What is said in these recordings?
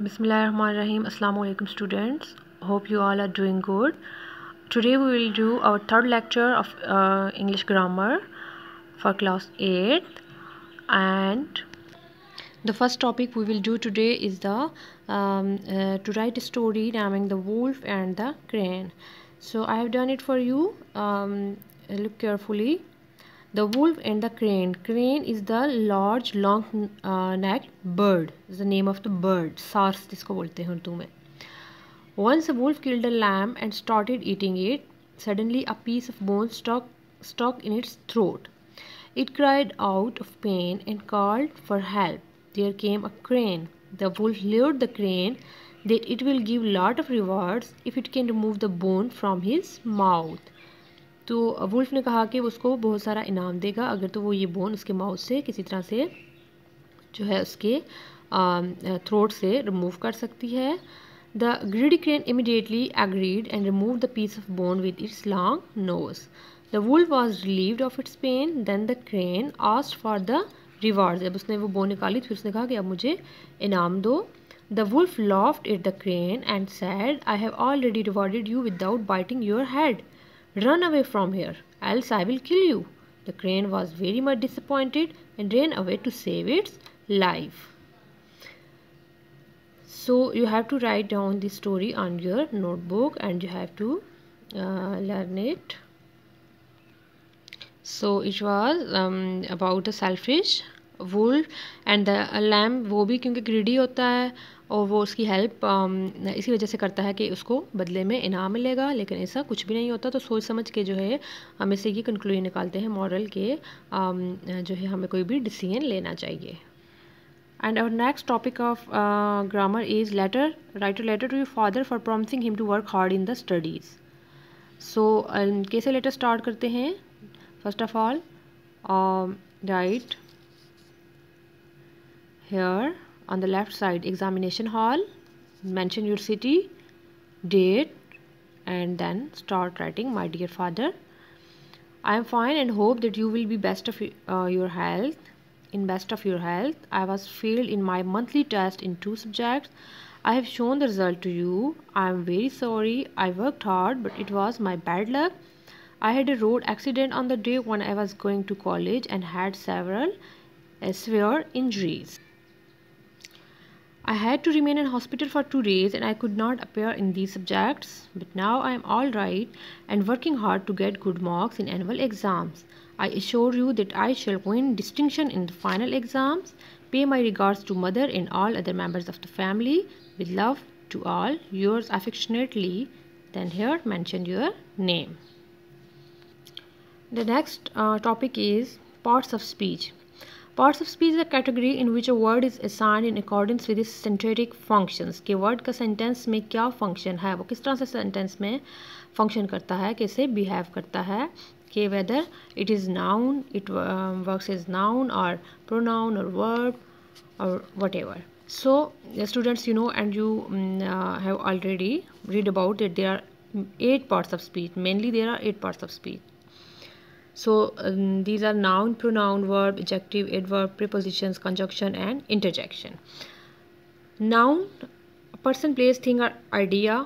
Bismillahirrahmanirrahim. Assalamu alaikum students. Hope you all are doing good. Today we will do our third lecture of English grammar for class 8th, and the first topic we will do today is to write a story naming the wolf and the crane. So I have done it for you. Look carefully. The wolf and the crane. Crane is the large, long-necked bird. Is the name of the bird. Sars जिसको बोलते हैं उर्दू में. Once a wolf killed a lamb and started eating it. Suddenly, a piece of bone stuck in its throat. It cried out of pain and called for help. There came a crane. The wolf lured the crane that it will give lot of rewards if it can remove the bone from his mouth. तो wolf ने कहा कि उसको बहुत सारा इनाम देगा अगर तो वो ये बोन उसके माउथ से किसी तरह से जो है उसके थ्रोट से रिमूव कर सकती है. The greedy crane immediately agreed and remove the piece of bone with its long nose. The wolf was relieved of its pain. Then the crane asked for the reward. जब उसने वो bone निकाली फिर उसने कहा कि अब मुझे इनाम दो. The wolf laughed at the crane and said, I have already rewarded you without biting your head. Run away from here, else I will kill you. The crane was very much disappointed and ran away to save its life. So you have to write down this story on your notebook and you have to learn it. So it was about the selfish wolf and the lamb. वो भी क्योंकि greedy होता है और वो उसकी help इसी वजह से करता है कि उसको बदले में इनाम मिलेगा, लेकिन ऐसा कुछ भी नहीं होता. तो सोच समझ के जो है हम इससे ये कंक्लूजन निकालते हैं मॉरल के जो है हमें कोई भी डिसीजन लेना चाहिए. And our next topic of grammar is letter. Write a letter to your father for promising him to work hard in the studies. So कैसे लेटर स्टार्ट करते हैं? First of all, write here on the left side examination hall, mention your city, date, and then start writing, my dear father, I am fine and hope that you will be best of your health. In best of your health, I was failed in my monthly test in 2 subjects. I have shown the result to you. I am very sorry. I worked hard, but it was my bad luck. I had a road accident on the day when I was going to college and had several severe injuries. I had to remain in hospital for 2 days and I could not appear in these subjects. But now I am all right and working hard to get good marks in annual exams. I assure you that I shall win distinction in the final exams. Pay my regards to mother and all other members of the family. With love to all, yours affectionately. Then here mention your name. The next topic is parts of speech. Parts of speech is a category in which a word is assigned in accordance with its syntactic functions. कि word का sentence में क्या function है, वो किस तरह से sentence में function करता है, कैसे behave करता है, कि whether it is noun, it works as noun or pronoun or verb or whatever. So students, you know, and you have already read about it, there are 8 parts of speech. Mainly there are 8 parts of speech. So these are noun, pronoun, verb, adjective, adverb, prepositions, conjunction and interjection. Noun, person, place, thing or idea.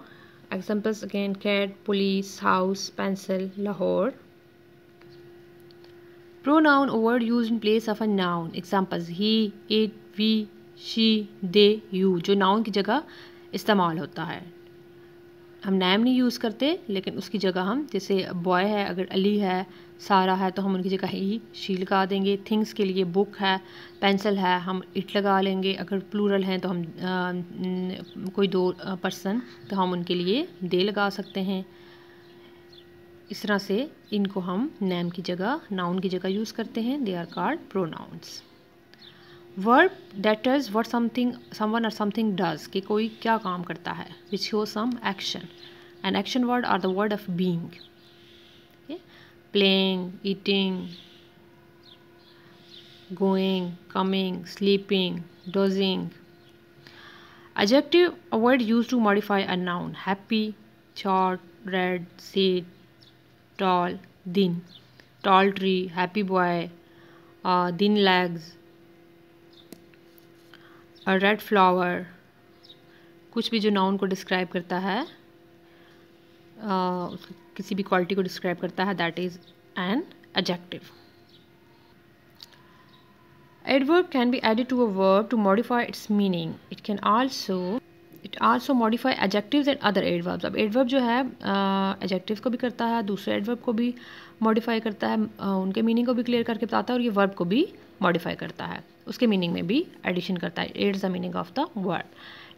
Examples again: cat, police, house, pencil, Lahore. Pronoun, a word used in place of a noun. Examples: he, it, we, she, they, you. जो noun की जगह इस्तेमाल होता है. हम नाम नहीं use करते, लेकिन उसकी जगह हम, जैसे बॉय है अगर अली है, सारा है, तो हम उनकी जगह ही शी लगा देंगे. थिंग्स के लिए बुक है, पेंसिल है, हम इट लगा लेंगे. अगर प्लूरल हैं तो हम कोई 2 पर्सन तो हम उनके लिए दे लगा सकते हैं. इस तरह से इनको हम नेम की जगह, नाउन की जगह यूज़ करते हैं. They are called pronouns. Verb, that is what someone और समथिंग डज, कि कोई क्या काम करता है. Which show some action. An action word are the word of being. Playing, eating, going, coming, sleeping, dozing. Adjective, a word used to modify a noun. Happy, short, red, sad, tall, thin. Tall tree, happy boy, thin legs, a red flower, कुछ भी जो noun को describe करता है, किसी भी quality को describe करता है, that is an adjective. Adverb can be added to a verb to modify its meaning. It also modify adjectives and other adverbs. अब adverb जो है adjectives को भी करता है, दूसरे adverb को भी modify करता है, उनके meaning को भी clear करके बताता है, और ये verb को भी modify करता है, उसके meaning में भी addition करता है. Aids the meaning of the word.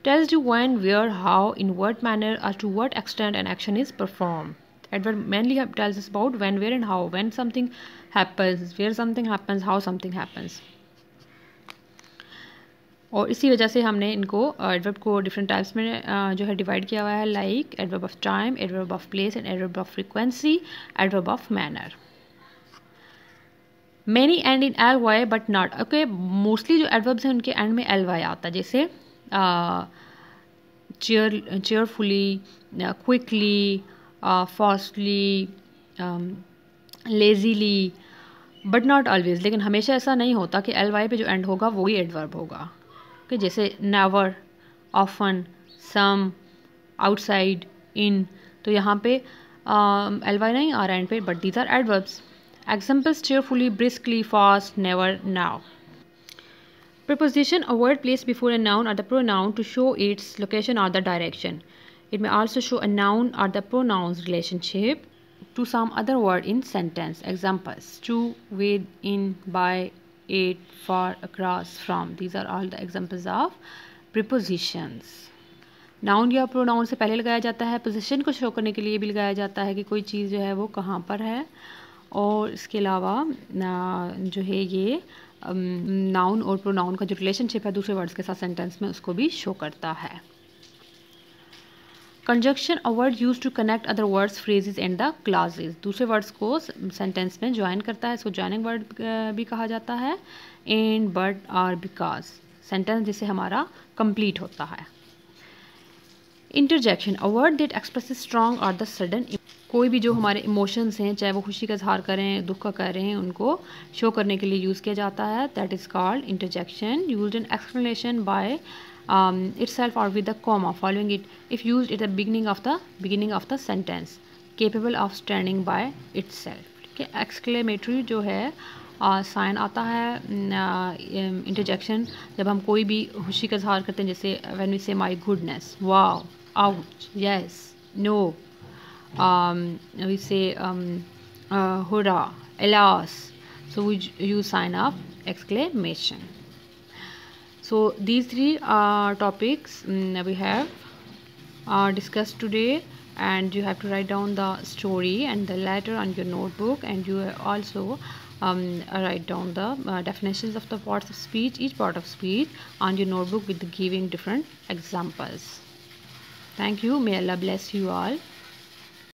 Tells you when, where, how, in what manner, or to what extent an action is performed. Adverb mainly tells us about when, where, and how. When something happens, where something happens, how something happens. और इसी वजह से हमने इनको adverb को different types में जो है डिवाइड किया हुआ है, like adverb of time, adverb of place, and adverb of frequency, adverb of manner. Many end in L Y but not. Okay, mostly जो एडवर्ब्स हैं उनके एंड में एल वाई आता है, जैसे cheerfully, quickly, fastly, lazily, but not always. लेकिन हमेशा ऐसा नहीं होता कि एल वाई पे जो एंड होगा वही एडवर्ब होगा. कि जैसे नेवर, ऑफन, सम, आउटसाइड, इन, तो यहाँ पे एल वाई नहीं आ रहा है एंड पे, but these are adverbs. Examples cheerfully, briskly, fast, never, now. Preposition, a word placed before a noun or the pronoun to show its location or the direction. It may also show a noun or the pronoun's relationship to some other word in sentence. Examples: to, with, in, by, it, for, across, from. These are all the examples of prepositions. Noun या pronoun से पहले लगाया जाता है, position को show करने के लिए भी लगाया जाता है कि कोई चीज़ जो है वो कहाँ पर है, और इसके अलावा जो है ये नाउन और प्रोनाउन का जो रिलेशनशिप है दूसरे वर्ड्स के साथ सेंटेंस में, उसको भी शो करता है. Conjunction, a word use to connect other words, phrases and the clauses. दूसरे वर्ड्स को सेंटेंस में ज्वाइन करता है, इसको ज्वाइनिंग वर्ड भी कहा जाता है. एंड, बट, और, बिकॉज, सेंटेंस जिससे हमारा कंप्लीट होता है. Interjection, a word that expresses strong और द सडन. कोई भी जो हमारे इमोशंस हैं, चाहे वो खुशी का इजहार करें, दुख का कर रहे हैं, उनको शो करने के लिए यूज़ किया जाता है. That is called interjection. Used in explanation by itself or with the comma following it if used at the beginning of the sentence, capable of standing by itself. ठीक है. एक्सक्लेमेटरी जो है साइन आता है interjection जब हम कोई भी खुशी का इजहार करते हैं, जैसे when we say my goodness, wow, out, yes, no, we say hurrah, alas. So we use sign of exclamation. So these three topics we have discussed today, and you have to write down the story and the letter on your notebook, and you also write down the definitions of the parts of speech, each part of speech, on your notebook with the giving different examples. Thank you. May Allah bless you all.